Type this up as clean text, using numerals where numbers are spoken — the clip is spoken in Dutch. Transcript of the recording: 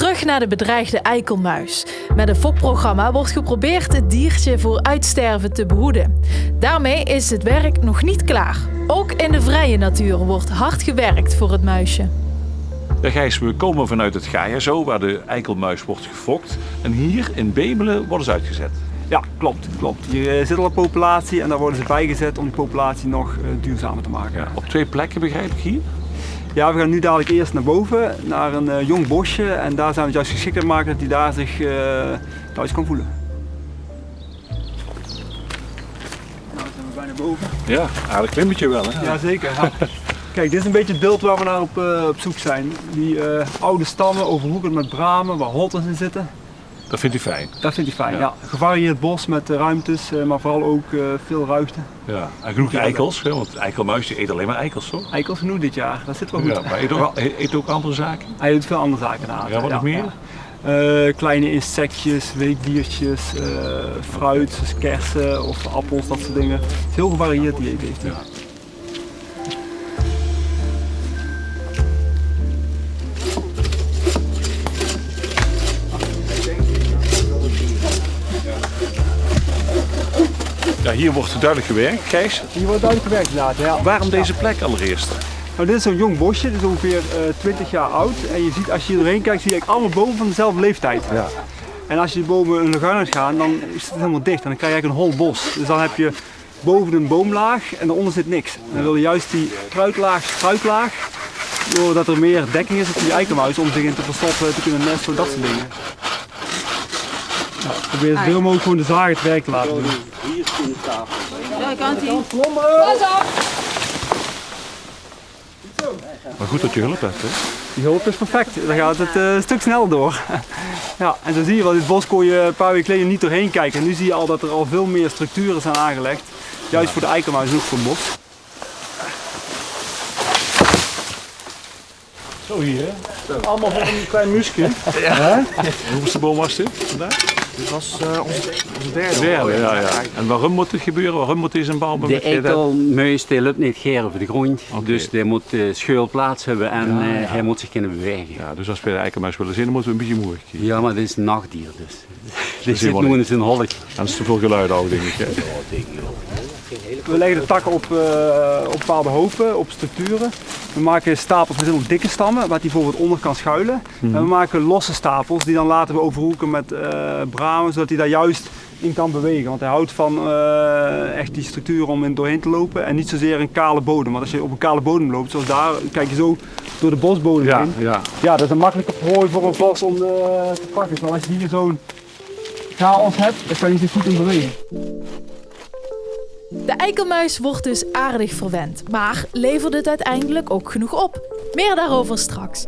Terug naar de bedreigde eikelmuis. Met een fokprogramma wordt geprobeerd het diertje voor uitsterven te behoeden. Daarmee is het werk nog niet klaar. Ook in de vrije natuur wordt hard gewerkt voor het muisje. Ja, Gijs, we komen vanuit het Gaia zo, waar de eikelmuis wordt gefokt. En hier in Bemelen worden ze uitgezet. Ja, klopt. Hier zit al een populatie en daar worden ze bijgezet om die populatie nog duurzamer te maken. Ja, op 2 plekken begrijp ik hier. Ja, we gaan nu dadelijk eerst naar boven, naar een jong bosje. En daar zijn we het juist geschikt aan maken dat hij daar zich thuis kan voelen. Nou, zijn we bijna boven. Ja, aardig klimmetje wel, hè? Jazeker. Ja. Kijk, dit is een beetje het beeld waar we naar op zoek zijn. Die oude stammen overwoekerd met bramen, waar holtes in zitten. Dat vindt u fijn? Dat vindt hij fijn, ja. Gevarieerd bos met ruimtes, maar vooral ook veel ruimte. Ja, en genoeg eikels, hè? Want de eikelmuis die eet alleen maar eikels, toch? Eikels genoeg dit jaar, dat zit wel goed. Ja, maar eet ook andere zaken? Hij doet veel andere zaken na. Ja, wat nog meer? Kleine insectjes, weekdiertjes, fruit, zoals kersen of appels, dat soort dingen. Het is heel gevarieerd dieet heeft hij. Ja. Ja, hier wordt duidelijk gewerkt, Gijs. Hier wordt duidelijk gewerkt inderdaad, ja. Waarom deze plek allereerst? Nou, dit is zo'n jong bosje, dit is ongeveer 20 jaar oud. En je ziet, als je hier doorheen kijkt, zie je eigenlijk allemaal bomen van dezelfde leeftijd. Ja. En als je die bomen een lucht uit gaat, dan is het helemaal dicht en dan krijg je eigenlijk een hol bos. Dus dan heb je boven een boomlaag en daaronder zit niks. En dan wil je juist die struiklaag, doordat er meer dekking is op die eikelmuis om zich in te verstoppen, te kunnen nesten, dat soort dingen. Nou, probeer zoveel mogelijk gewoon de zaag het werk te laten doen. Hier is de tafel. Ja, ik kan het zien. Maar goed dat je hulp hebt, hè? Die hulp is perfect, dan gaat het een stuk sneller door. Ja, en zo zie je wel, dit bos kon je een paar weken geleden niet doorheen kijken. En nu zie je al dat er al veel meer structuren zijn aangelegd. Juist voor de eikelmuis en ook voor het bos. Zo hier, hè? Allemaal voor een klein muisje. Ja. Hoeveelste boom was dit vandaag? Dit was onze derde. Derde, ja. En waarom moet dit gebeuren? Waarom moet deze boom? De eikelmuis die loopt niet graag over de grond, dus die moet schuilplaats hebben en hij moet zich kunnen bewegen. Ja, dus als we de eikelmuis willen zien, dan moeten we een beetje moeilijk kiezen. Ja, maar dit is een nachtdier, dus dit zit nog in zijn holk. En dat is te veel geluid ook, denk ik. Hè? We leggen de takken op bepaalde hopen, op structuren. We maken stapels met heel dikke stammen, waar die bijvoorbeeld onder kan schuilen. En we maken losse stapels die dan laten we overhoeken met bramen, zodat hij daar juist in kan bewegen. Want hij houdt van echt die structuur om in doorheen te lopen en niet zozeer een kale bodem. Want als je op een kale bodem loopt, zoals daar, kijk je zo door de bosbodem heen. Ja. Ja, dat is een makkelijke prooi voor een vos om te pakken. Maar als je hier zo'n chaos hebt, dan kan je zich goed in bewegen. De eikelmuis wordt dus aardig verwend, maar levert het uiteindelijk ook genoeg op? Meer daarover straks.